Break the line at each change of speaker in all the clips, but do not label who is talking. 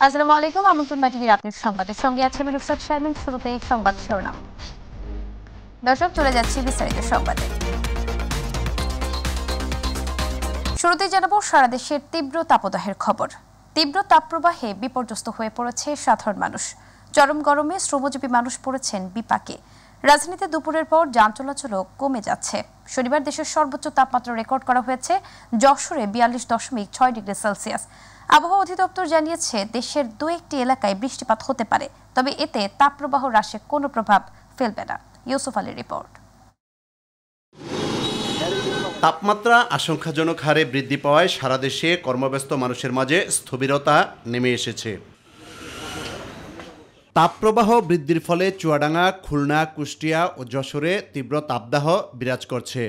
আসসালামু আলাইকুম। আমি পূর্ণিমা টিভির রাতের সংবাদের সঙ্গে আছে আমি নুসরাত শারমিন। শুরুতেই সংবাদ শিরোনাম। দর্শক, চলে যাচ্ছি বিস্তারিত সংবাদে। শুরুতেই জানাবো সারা দেশের তীব্র তাপদাহের খবর। তীব্র তাপপ্রবাহে বিপর্যস্ত হয়ে পড়েছে সাধারণ মানুষ। চরম গরমে শ্রমজীবী মানুষ পড়েছেন বিপাকে। রাজধানীতে দুপুরের পর যান চলাচলও কমে যাচ্ছে। শনিবার দেশের সর্বোচ্চ তাপমাত্রা রেকর্ড করা হয়েছে যশোরে 42.6 ডিগ্রি সেলসিয়াস। আবহাওয়া অধিদপ্তর জানিয়েছে দেশের দু একটি এলাকায় বৃষ্টিপাত হতে পারে, তবে এতে তাপপ্রবাহ হ্রাসে কোনো প্রভাব ফেলবে না। ইউসুফ আলীর রিপোর্ট।
তাপমাত্রা আশঙ্কাজনক হারে বৃদ্ধি পাওয়ায় সারা দেশে কর্মব্যস্ত মানুষের মাঝে স্থবিরতা নেমে এসেছে। তাপপ্রবাহ বৃদ্ধির ফলে চুয়াডাঙ্গা, খুলনা, কুষ্টিয়া ও যশোরে তীব্র তাপদাহ বিরাজ করছে।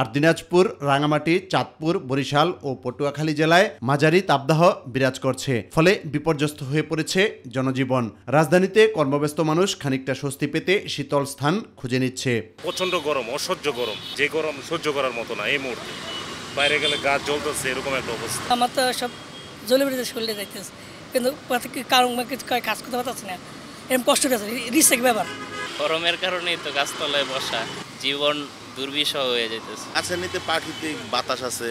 আর দিনাজপুর, রাঙামাটি, চাঁদপুর, বরিশাল ও পটুয়াখালী জেলায় মাঝারি তাপদাহ বিরাজ করছে। ফলে বিপর্যস্ত হয়ে পড়েছে জনজীবন। রাজধানীতে কর্মব্যস্ত মানুষ খানিকটা স্বস্তি পেতে শীতল স্থান খুঁজে নিচ্ছে।
প্রচন্ড গরম, অসহ্য গরম, যে গরম সহ্য করার মতো না। এই মুহূর্তে বাইরে গেলে গা জ্বলতেছে, এরকম একটা অবস্থা।
আমার তো সব জ্বলে বেড়ে শরীরে যাইতেছে, কিন্তু কারণ কাজ করতে পারতেছি না। এরকম কষ্ট হচ্ছে, রিস্ক ব্যাপার।
গরমের কারণেই তো গাছতলায় বসা, জীবন দুর্বিষহ হয়ে যেতেছে।
গাছের নিচে প্রাকৃতিক বাতাস আছে,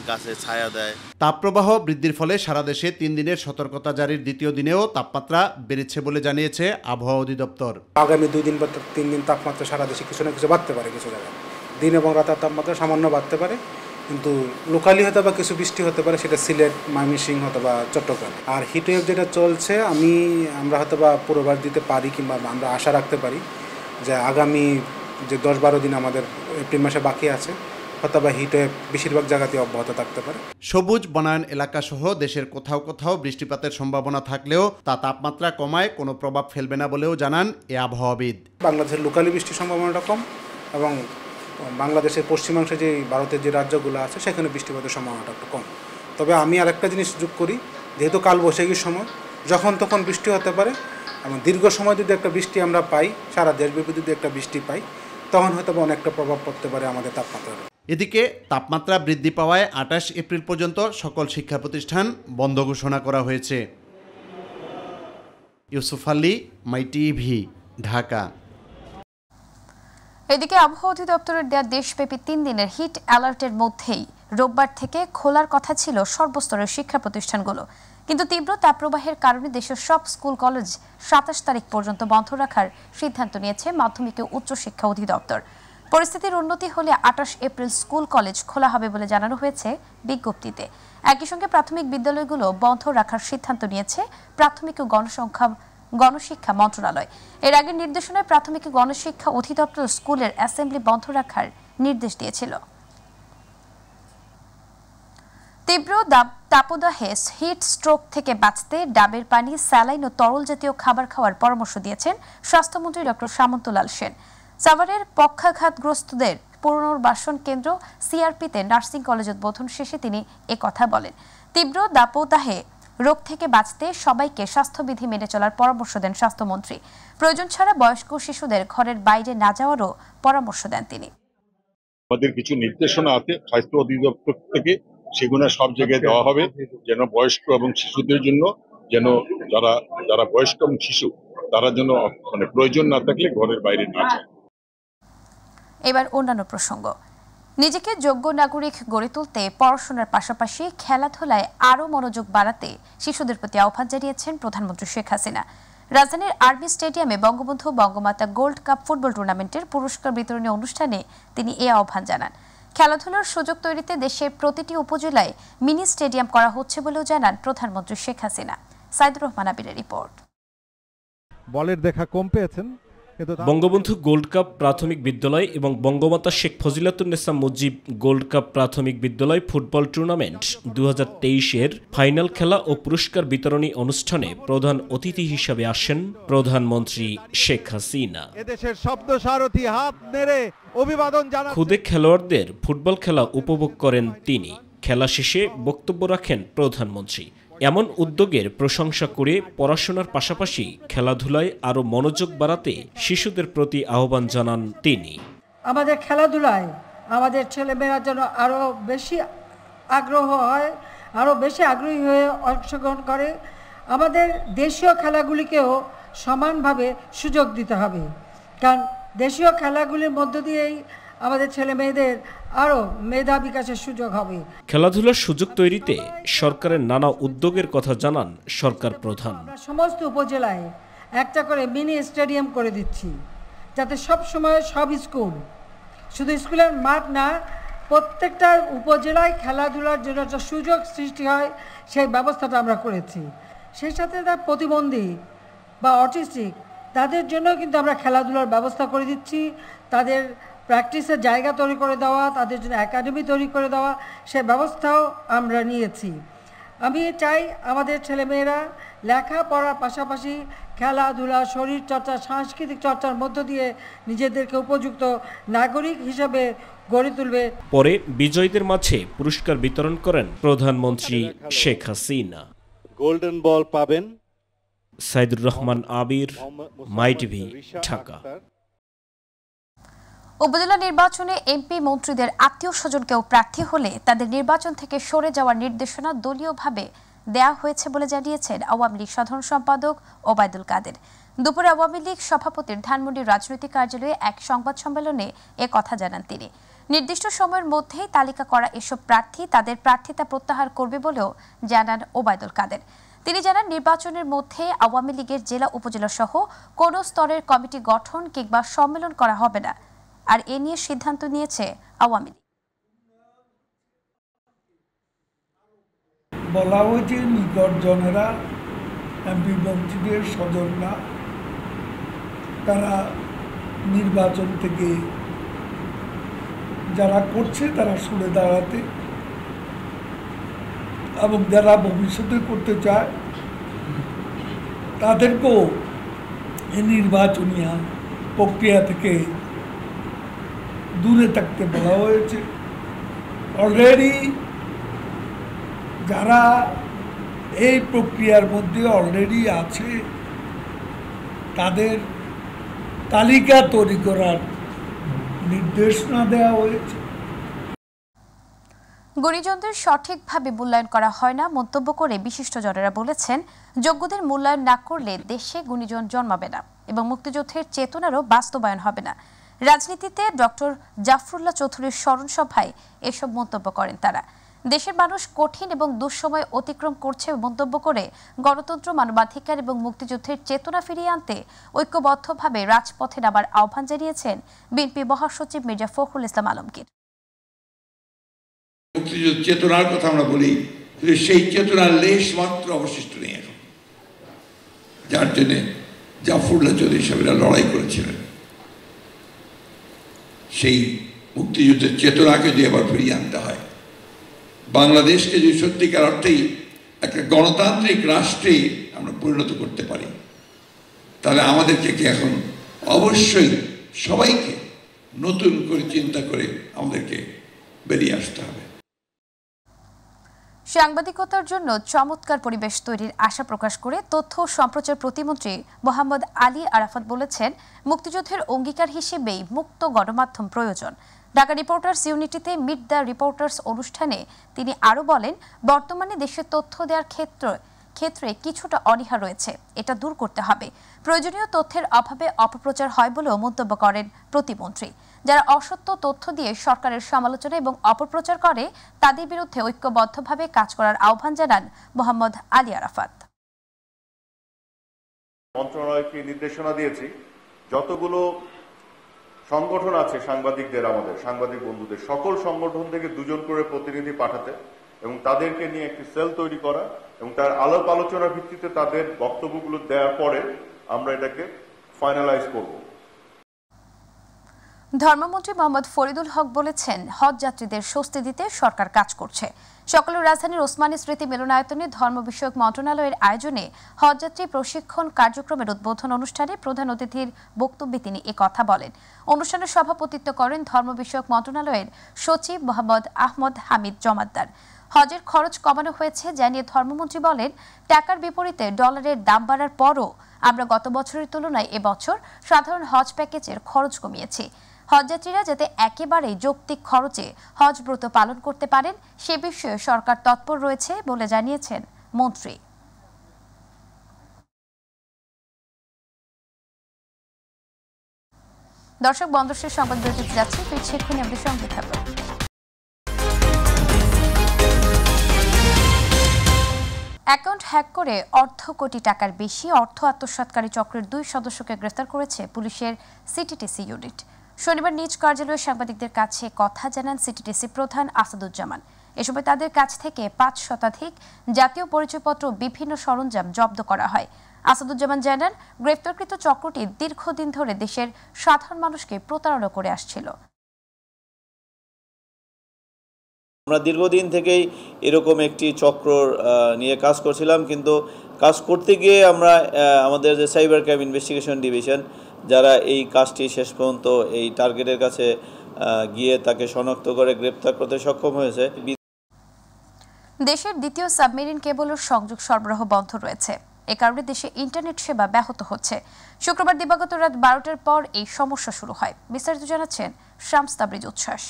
গাছে ছায়া দেয়।
তাপপ্রবাহ বৃদ্ধির ফলে সারা দেশে 3 দিনের সতর্কতা জারির দ্বিতীয় দিনেও তাপমাত্রা বেড়েছে বলে জানিয়েছে আবহাওয়া অধিদপ্তর।
আগামী 2 দিন বা 3 দিন তাপমাত্রা সারা দেশে কিছু না কিছু বাড়তে পারে। কিছু জায়গায় দিন এবং রাতের তাপমাত্রা সামান্য বাড়তে পারে, কিন্তু লোকালি হয়তো বা কিছু বৃষ্টি হতে পারে, সেটা সিলেট, ময়মনসিংহ হয়তো বা চট্টগ্রাম। আর হিটওয়েভ যেটা চলছে, আমরা হয়তো বা পূর্বাভাস দিতে পারি কিংবা আমরা আশা রাখতে পারি যে আগামী যে 10-12 দিন আমাদের এপ্রিল মাসে বাকি আছে, হয়তো বা হিটওয়েভ বেশিরভাগ জায়গাতে অব্যাহত থাকতে পারে।
সবুজ বনায়ন এলাকা সহ দেশের কোথাও কোথাও বৃষ্টিপাতের সম্ভাবনা থাকলেও তা তাপমাত্রা কমায় কোনো প্রভাব ফেলবে না বলেও জানান এ আবহাওয়াবিদ।
বাংলাদেশের লোকালি বৃষ্টির সম্ভাবনাটা কম, এবং বাংলাদেশের পশ্চিমাংশে যে ভারতের যে রাজ্যগুলো আছে সেখানে বৃষ্টিপাতের সম্ভাবনাটা একটু কম। তবে আমি আরেকটা জিনিস যোগ করি, যেহেতু কালবৈশাখীর সময় যখন তখন বৃষ্টি হতে পারে, এবং দীর্ঘ সময় যদি একটা বৃষ্টি আমরা পাই, সারা দেশব্যাপী যদি একটা বৃষ্টি পাই, তখন হয়তো অনেকটা প্রভাব পড়তে পারে আমাদের তাপমাত্রার।
এদিকে তাপমাত্রা বৃদ্ধি পাওয়ায় 28 এপ্রিল পর্যন্ত সকল শিক্ষা প্রতিষ্ঠান বন্ধ ঘোষণা করা হয়েছে। ইউসুফ আলী, মাই টিভি, ঢাকা।
এদিকে আবহাওয়া অধিদপ্তরের দেওয়া দেশব্যাপী 3 দিনের হিট অ্যালার্টের মধ্যেই রোববার থেকে খোলার কথা ছিল সর্বস্তরের শিক্ষা প্রতিষ্ঠানগুলো, কিন্তু তীব্র তাপপ্রবাহের কারণে দেশের সব স্কুল কলেজ 27 তারিখ পর্যন্ত বন্ধ রাখার সিদ্ধান্ত নিয়েছে মাধ্যমিক ও উচ্চশিক্ষা অধিদপ্তর। পরিস্থিতির উন্নতি হলে 28 এপ্রিল স্কুল কলেজ খোলা হবে বলে জানানো হয়েছে বিজ্ঞপ্তিতে। একই সঙ্গে প্রাথমিক বিদ্যালয়গুলো বন্ধ রাখার সিদ্ধান্ত নিয়েছে প্রাথমিক ও গণশিক্ষা মন্ত্রণালয়। এর আগের নির্দেশনায় প্রাথমিক ও গণশিক্ষা অধিদপ্তর স্কুলের অ্যাসেম্বলি বন্ধ রাখার নির্দেশ দিয়েছিল। তীব্র তাপদাহে হিট স্ট্রোক থেকে বাঁচতে ডাবের পানি, স্যালাইন ও তরল জাতীয় খাবার খাওয়ার পরামর্শ দিয়েছেন স্বাস্থ্যমন্ত্রী ডক্টর সামন্তলাল সেন। সাভারের পক্ষাঘাতগ্রস্তদের পুনর্বাসন কেন্দ্র সিআরপিতে নার্সিং কলেজ উদ্বোধন শেষে তিনি একথা বলেন। তীব্র দাপদাহে রোগ থেকে বাঁচতে সবাইকে স্বাস্থ্যবিধি মেনে চলার পরামর্শ দেন স্বাস্থ্যমন্ত্রী। প্রয়োজন ছাড়া বয়স্ক শিশুদের ঘরের বাইরে না যাওয়ারও পরামর্শ দেন তিনি।
আমাদের কিছু নির্দেশনা আছে স্বাস্থ্য অধিদপ্তর থেকে, সেগুলো সব জায়গায় দেওয়া হবে, যেন বয়স্ক এবং শিশুদের জন্য, যেন যারা বয়স্ক এবং শিশু তারা যেন প্রয়োজন না থাকলে ঘরের বাইরে না যায়।
এবার অন্যান্য প্রসঙ্গ। নিজেকে যোগ্য নাগরিক গড়ে তুলতে পড়াশোনার পাশাপাশি খেলাধুলায় আরও মনোযোগ বাড়াতে শিশুদের প্রতি আহ্বান জানিয়েছেন প্রধানমন্ত্রী শেখ হাসিনা। রাজধানীর আর্মি স্টেডিয়ামে Bangabandhu Bangamata gold cup football টুর্নামেন্টের পুরস্কার বিতরণী অনুষ্ঠানে তিনি এ আহ্বান জানান। খেলাধুলার সুযোগ তৈরিতে দেশের প্রতিটি উপজেলায় মিনি স্টেডিয়াম করা হচ্ছে বলেও জানান প্রধানমন্ত্রী শেখ হাসিনা। সাইদুর রহমান আবিরের রিপোর্ট।
বলের দেখা কম পেয়েছেন।
বঙ্গবন্ধু গোল্ড কাপ প্রাথমিক বিদ্যালয় এবং বঙ্গমাতা শেখ ফজিলাতুন্নেসা মুজিব গোল্ড কাপ প্রাথমিক বিদ্যালয় ফুটবল টুর্নামেন্ট 2023-এর ফাইনাল খেলা ও পুরস্কার বিতরণী অনুষ্ঠানে প্রধান অতিথি হিসেবে আসেন প্রধানমন্ত্রী শেখ হাসিনা।
এদেশের শব্দ সারথি হাত নেড়ে অভিবাদন জানান।
খুদে খেলোয়াড়দের ফুটবল খেলা উপভোগ করেন তিনি। খেলা শেষে বক্তব্য রাখেন প্রধানমন্ত্রী। এমন উদ্যোগের প্রশংসা করে পড়াশোনার পাশাপাশি খেলাধুলায় আরও মনোযোগ বাড়াতে শিশুদের প্রতি আহ্বান জানান তিনি।
আমাদের খেলাধুলায় আমাদের ছেলেমেয়েরা যেন আরও বেশি আগ্রহ হয়
আরও বেশি আগ্রহী হয়ে অংশগ্রহণ করে। আমাদের দেশীয় খেলাগুলিকেও সমানভাবে সুযোগ দিতে হবে, কারণ দেশীয় খেলাগুলির মধ্য দিয়েই আমাদের ছেলে মেয়েদের আরও মেধা বিকাশের সুযোগ হবে।
খেলাধুলার সুযোগ তৈরিতে সরকারের নানা উদ্যোগের কথা জানান সরকার প্রধান।
আমরা সমস্ত উপজেলায় একটা করে মিনি স্টেডিয়াম করে দিচ্ছি, যাতে সব সময় সব স্কুল, শুধু স্কুলের মাঠ না, প্রত্যেকটা উপজেলায় খেলাধুলার জন্য একটা সুযোগ সৃষ্টি হয়, সেই ব্যবস্থাটা আমরা করেছি। সেই সাথে তার প্রতিবন্ধী বা অটিস্টিক তাদের জন্য কিন্তু আমরা খেলাধুলার ব্যবস্থা করে দিচ্ছি। তাদের প্র্যাকটিসের জায়গা তৈরি করে দেওয়া, তাদের জন্য একাডেমি তৈরি করে দেওয়া, সে ব্যবস্থাও আমরা নিয়েছি। আমি চাই আমাদের ছেলেমেয়েরা লেখাপড়ার পাশাপাশি খেলাধুলা, শরীর চর্চা, সাংস্কৃতিক চর্চার মধ্য দিয়ে নিজেদেরকে উপযুক্ত নাগরিক হিসেবে গড়ে তুলবে।
পরে বিজয়ীদের মাঝে পুরস্কার বিতরণ করেন প্রধানমন্ত্রী শেখ হাসিনা।
গোল্ডেন বল পাবেন
সাইদুর রহমান আবির, মাই টিভি, ঢাকা।
উপজেলা নির্বাচনে এমপি মন্ত্রীদের আত্মীয় স্বজন কেউ প্রার্থী হলে তাদের নির্বাচন থেকে সরে যাওয়ার নির্দেশনা দলীয়ভাবে দেয়া হয়েছে বলে জানিয়েছেন আওয়ামী লীগ সাধারণ সম্পাদক ওবায়দুল কাদের। দুপুরে আওয়ামী লীগ সভাপতির ধানমন্ডি রাজনৈতিক কার্যালয়ে এক সংবাদ সম্মেলনে কথা জানান তিনি। নির্দিষ্ট সময়ের মধ্যেই তালিকা করা এসব প্রার্থী তাদের প্রার্থিতা প্রত্যাহার করবে বলেও জানান ওবায়দুল কাদের। তিনি জানান, নির্বাচনের মধ্যে আওয়ামী লীগের জেলা উপজেলা সহ কোনো স্তরের কমিটি গঠন কিংবা সম্মেলন করা হবে না, আর এ নিয়ে সিদ্ধান্ত নিয়েছে আওয়ামী লীগ।
বলা হয়েছে নিকটজনেরা, এমপি মন্ত্রীদের স্বজনরা, তারা নির্বাচন থেকে যারা করছে তারা সরে দাঁড়াতে, এবং যারা ভবিষ্যতে করতে চায় তাদেরকেও এই নির্বাচনী প্রক্রিয়া থেকে দূরে থাকতে বলা হয়েছে। অলরেডি যারা এই প্রক্রিয়ার মধ্যে অলরেডি আছে তাদের তালিকা তৈরি করার নির্দেশনা দেওয়া হয়েছে।
গুণীজনদের সঠিকভাবে মূল্যায়ন করা হয় না মন্তব্য করে বিশিষ্টজনেরা বলেছেন, যোগ্যদের মূল্যায়ন না করলে দেশে গুণীজন জন্মাবে না এবং মুক্তিযুদ্ধের চেতনারও বাস্তবায়ন হবে না। রাজনীতিতে ডক্টর জাফরুল্লাহ চৌধুরীর স্মরণ সভায় এসব মন্তব্য করেন তারা। দেশের মানুষ কঠিন এবং দুঃসময় অতিক্রম করছে মন্তব্য করে গণতন্ত্র, মানবাধিকার এবং মুক্তিযুদ্ধের চেতনা ফিরিয়ে আনতে ঐক্যবদ্ধভাবে রাজপথে নামার আহ্বান জানিয়েছেন বিএনপি মহাসচিব মির্জা ফখরুল ইসলাম আলমগীর।
মুক্তিযুদ্ধ চেতনার কথা আমরা বলি, কিন্তু সেই চেতনার লেশ মাত্র অবশিষ্ট নেই এখন, যার জন্য জাফরুল্লাহ চৌধুরী সাহেবরা লড়াই করেছিলেন। সেই মুক্তিযুদ্ধের চেতনাকে যদি আবার ফিরিয়ে আনতে হয়, বাংলাদেশকে যদি সত্যিকার অর্থেই একটা গণতান্ত্রিক রাষ্ট্রে আমরা পরিণত করতে পারি, তাহলে আমাদেরকে এখন অবশ্যই সবাইকে নতুন করে চিন্তা করে আমাদেরকে বেরিয়ে আসতে হবে।
সাংবাদিকতার জন্য চমৎকার পরিবেশ তৈরির আশা প্রকাশ করে তথ্য ও সম্প্রচার প্রতিমন্ত্রী মোহাম্মদ আলী আরাফাত বলেছেন, মুক্তিযুদ্ধের অঙ্গীকার হিসেবেই মুক্ত গণমাধ্যম প্রয়োজন। ঢাকা রিপোর্টার্স ইউনিটিতে মিট দ্য রিপোর্টার্স অনুষ্ঠানে তিনি আরও বলেন, বর্তমানে দেশে তথ্য দেওয়ার ক্ষেত্রে কিছুটা অনীহা রয়েছে, এটা দূর করতে হবে। প্রয়োজনীয় তথ্যের অভাবে অপপ্রচার হয় বলেও মন্তব্য করেন প্রতিমন্ত্রী। যারা অসত্য তথ্য দিয়ে সরকারের সমালোচনা এবং অপপ্রচার করে তাদের বিরুদ্ধে ঐক্যবদ্ধভাবে কাজ করার আহ্বান জানান মোহাম্মদ আলী আরাফাত।
মন্ত্রণালয়কে নির্দেশনা দিয়েছি, যতগুলো সংগঠন আছে সাংবাদিকদের, আমাদের সাংবাদিক বন্ধুদের, সকল সংগঠন থেকে 2 জন করে প্রতিনিধি পাঠাতে এবং তাদেরকে নিয়ে একটি সেল তৈরি করা এবং তার আলাপ আলোচনার ভিত্তিতে তাদের বক্তব্যগুলো দেওয়ার পরে আমরা এটাকে ফাইনালাইজ করব।
ধর্মমন্ত্রী মোহাম্মদ ফরিদুল হক বলেছেন, হজ যাত্রীদের স্বস্তি দিতে সরকার কাজ করছে। সকালে রাজধানীর ওসমানী স্মৃতি মিলনায়তনে ধর্ম বিষয়ক মন্ত্রণালয়ের আয়োজনে হজযাত্রী প্রশিক্ষণ কার্যক্রমের উদ্বোধন অনুষ্ঠানে প্রধান অতিথির বক্তব্যে তিনি কথা বলেন। অনুষ্ঠানে সভাপতিত্ব করেন ধর্ম বিষয়ক মন্ত্রণালয়ের সচিব মোহাম্মদ আহমদ হামিদ জমাদ্দার। হজের খরচ কমানো হয়েছে জানিয়ে ধর্মমন্ত্রী বলেন, টাকার বিপরীতে ডলারের দাম বাড়ার পরও আমরা গত বছরের তুলনায় এবছর সাধারণ হজ প্যাকেজের খরচ কমিয়েছি। হজযাত্রীরা যাতে একেবারেই যৌক্তিক খরচে হজ ব্রত পালন করতে পারেন সে বিষয়ে সরকার তৎপর রয়েছে বলে জানিয়েছেন মন্ত্রী। দর্শক, বন্দরশেষ সংবাদ বিরতিতে যাচ্ছে, ফিরছি এক্ষুনি আমাদের সঙ্গে থাকুন। অ্যাকাউন্ট হ্যাক করে অর্ধ কোটি টাকার বেশি অর্থ আত্মসাৎকারী চক্রের 2 সদস্যকে গ্রেফতার করেছে পুলিশের সিটিটিসি ইউনিট। শনিবার নিজ কার্যালয়ে সাংবাদিকদের কাছে কথা জানান সিটিটিসি প্রধান আসাদুজ্জামান। এ সময় তাদের কাছ থেকে 5 শতাধিক জাতীয় পরিচয়পত্র বিভিন্ন সরঞ্জাম জব্দ করা হয়। আসাদুজ্জামান জানান, গ্রেফতারকৃত চক্রটি দীর্ঘদিন ধরে দেশের সাধারণ মানুষকে প্রতারণা করে আসছিল।
আমরা দীর্ঘদিন থেকেই এরকম একটি চক্র নিয়ে কাজ করছিলাম, কিন্তু কাজ করতে গিয়ে আমরা আমাদের যে সাইবার ক্রাইম ইনভেস্টিগেশন ডিভিশন যারা এই কাজটি শেষ পর্যন্ত এই টার্গেটের কাছে গিয়ে তাকে শনাক্ত করে গ্রেপ্তার করতে সক্ষম হয়েছে।
দেশের দ্বিতীয় সাবমেরিন কেবলের সংযোগ সরবরাহ বন্ধ রয়েছে। এ কারণে দেশে ইন্টারনেট সেবা ব্যাহত হচ্ছে। শুক্রবার দিবাগত রাত 12টার পর এই সমস্যা শুরু হয়। বিস্তারিত জানাচ্ছেন শামস তাবরিজ উচ্ছ্বাস।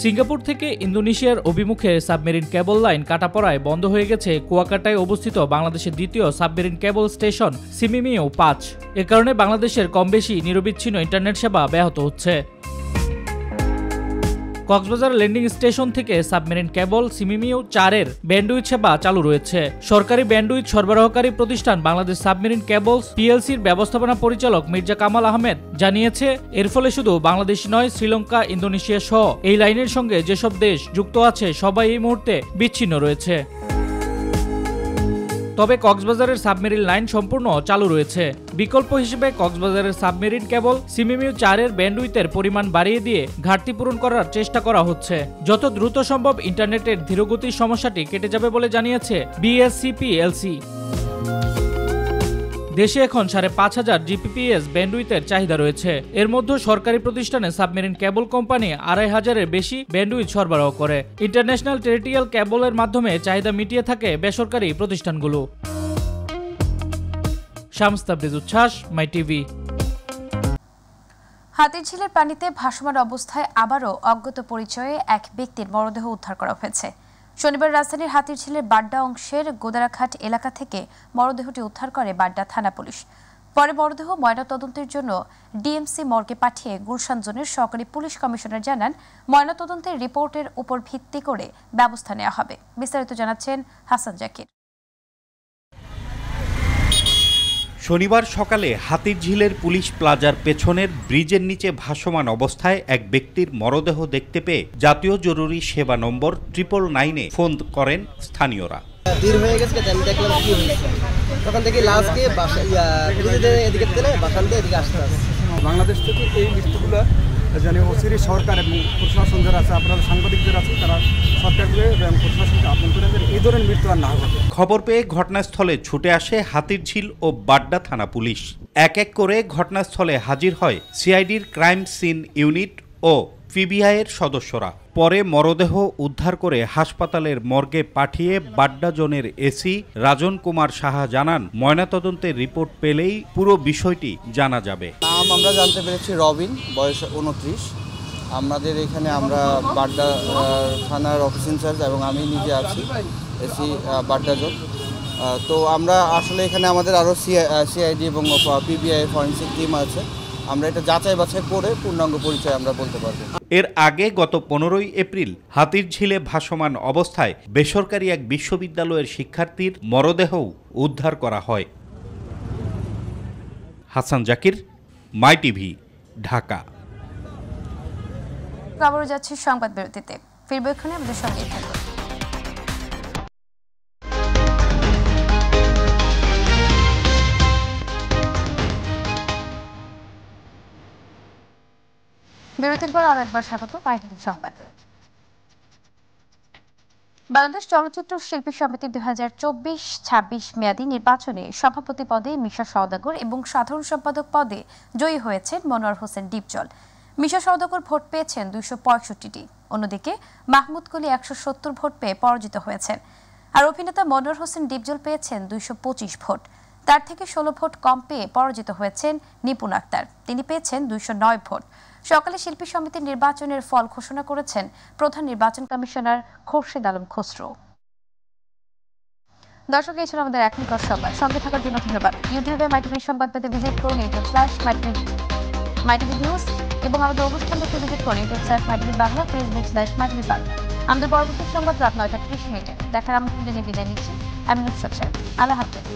সিঙ্গাপুর থেকে ইন্দোনেশিয়ার অভিমুখে সাবমেরিন কেবল লাইন কাটা পড়ায় বন্ধ হয়ে গেছে কুয়াকাটায় অবস্থিত বাংলাদেশের দ্বিতীয় সাবমেরিন কেবল স্টেশন সিমিমিও 5। এ কারণে বাংলাদেশের কমবেশি নিরবিচ্ছিন্ন ইন্টারনেট সেবা ব্যাহত হচ্ছে। কক্সবাজার ল্যান্ডিং স্টেশন থেকে সাবমেরিন কেবল সিমিমিও 4-এর ব্যান্ডউইথ সেবা চালু রয়েছে। সরকারি ব্যান্ডউইথ সরবরাহকারী প্রতিষ্ঠান বাংলাদেশ সাবমেরিন কেবলস পিএলসির ব্যবস্থাপনা পরিচালক মির্জা কামাল আহমেদ জানিয়েছে, এর ফলে শুধু বাংলাদেশ নয়, শ্রীলঙ্কা, ইন্দোনেশিয়া সহ এই লাইনের সঙ্গে যেসব দেশ যুক্ত আছে সবাই এই মুহূর্তে বিচ্ছিন্ন রয়েছে। তবে কক্সবাজারের সাবমেরিন লাইন সম্পূর্ণ চালু রয়েছে। বিকল্প হিসেবে কক্সবাজারের সাবমেরিন কেবল সিমিমিও 4-এর ব্যান্ডউইথের পরিমাণ বাড়িয়ে দিয়ে ঘাটতি পূরণ করার চেষ্টা করা হচ্ছে। যত দ্রুত সম্ভব ইন্টারনেটের ধীরগতির সমস্যাটি কেটে যাবে বলে জানিয়েছে বিএসসিপিএলসি। দেশে এখন 5,500 জিপিপিএস ব্যান্ডউইথের চাহিদা রয়েছে। এর মধ্যে সরকারি প্রতিষ্ঠানে সাবমেরিন কেবল কোম্পানি 2,500-এর বেশি ব্যান্ডউইথ সরবরাহ করে। ইন্টারন্যাশনাল টেরিটোরিয়াল কেবলের মাধ্যমে চাহিদা মিটিয়ে থাকে বেসরকারি প্রতিষ্ঠানগুলো। শামস তাবরিজ উচ্ছ্বাস, মাই টিভি।
হাতিরঝিলের পানিতে ভাসমান অবস্থায় আবারও অজ্ঞাত পরিচয়ে এক ব্যক্তির মরদেহ উদ্ধার করা হয়েছে। শনিবার রাজধানীর হাতিরঝিলের বাড্ডা অংশের গোদারাঘাট এলাকা থেকে মরদেহটি উদ্ধার করে বাড্ডা থানা পুলিশ। পরে মরদেহ ময়নাতদন্তের জন্য ডিএমসি মর্গে পাঠিয়ে গুলশান জোনের সহকারী পুলিশ কমিশনার জানান, ময়নাতদন্তের রিপোর্টের উপর ভিত্তি করে ব্যবস্থা নেওয়া হবে। বিস্তারিত জানাচ্ছেন হাসান জাকির।
শনিবার সকালে হাতিরঝিলের পুলিশ প্লাজার পেছনের ব্রিজের নিচে ভাসমান অবস্থায় এক ব্যক্তির মরদেহ দেখতে পেয়ে জাতীয় জরুরি সেবা নম্বর 999-এ ফোন করেন স্থানীয়রা।
দীর হয়ে গেছে, আমি দেখলাম কি হয়েছে, তখন থেকে লাশকে এদিকে তেলে বাসান দিয়ে এদিকে আসতে হবে।
বাংলাদেশ থেকে এই মৃত্যুগুলো জানি অচিরে সরকার এবং প্রশাসন যারা আছে, আপনারা সাংবাদিকদের আছে, তারা সরকারকে এবং প্রশাসনকে আহ্বান করেন এই ধরনের মৃত্যু আর না ঘটে।
খবর পেয়ে ঘটনাস্থলে ছুটে আসে হাতিরঝিল ও বাড্ডা থানা পুলিশ। এক এক করে ঘটনাস্থলে হাজির হয় সিআইডির ক্রাইম সিন ইউনিট ও পিবিআইয়ের সদস্যরা। পরে মরদেহ উদ্ধার করে হাসপাতালের মর্গে পাঠিয়ে বাড্ডা জোনের এসি রাজন কুমার সাহা জানান, ময়নাতদন্তের রিপোর্ট পেলেই পুরো বিষয়টি জানা যাবে।
নাম আমরা জানতে পেরেছি রবিন, বয়স 29। আমাদের এখানে আমরা বাড্ডা থানার অফিস ইনচার্জ এবং আমি নিজে আছি এসি বাড্ডা জোন। তো আমরা আসলে এখানে আমাদের আরও সিআইডি এবং পিবিআই ফরেন্সিক টিম আছে। আমরা এটা যাচাই বাছাই করে পূর্ণাঙ্গ পরিচয় আমরা বলতে পারবো।
এর আগে গত 15ই এপ্রিল হাতিরঝিলে ভাসমান অবস্থায় বেসরকারি এক বিশ্ববিদ্যালয়ের শিক্ষার্থীর মরদেহও উদ্ধার করা হয়। হাসান জাকির, মাই টিভি, ঢাকা।
খবর যাচ্ছে সংবাদ বিরতিতে, ফিরবে এখানে আমাদের সঙ্গে থাকুন। বিরতির পর আরেকবার স্বাগত সংবাদ। বাংলাদেশ চলচ্চিত্র শিল্পী সমিতি 2024-26 মেয়াদী নির্বাচনে সভাপতি পদে মিশা সওদাগর এবং সাধারণ সম্পাদক পদে জয়ী হয়েছেন মনোয়ার হোসেন ডিপজল। মিশা সওদাগর ভোট পেয়েছেন 265টি, অন্যদিকে মাহমুদ কলি 170 ভোট পেয়ে পরাজিত হয়েছেন। আর অভিনেতা মনোয়ার হোসেন ডিপজল পেয়েছেন 225 ভোট। তার থেকে 16 ভোট কম পেয়ে পরাজিত হয়েছেন নিপুণ আক্তার। তিনি পেয়েছেন 209 ভোট। সকালে শিল্পী সমিতির নির্বাচনের ফল ঘোষণা করেছেন প্রধান নির্বাচন কমিশনার খোরশেদ আলম খসরু। দর্শক, এই ছিল আমাদের এখনকার সংবাদ। সঙ্গে থাকার জন্য ধন্যবাদ। ইউটিউবে মাইটিভি সংবাদ পেতে ভিজিট করুন youtube/mytv নিউজ এবং আমাদের অনুষ্ঠান দেখতে ভিজিট করুন youtube/mytv বাংলা, facebook/mytv বাংলা। আমাদের পরবর্তী সংবাদ রাত 9টা 30 মিনিটে দেখার আমন্ত্রণ জানিয়ে বিদায় নিচ্ছি। আমি নুসরাত। আল্লাহ হাফেজ।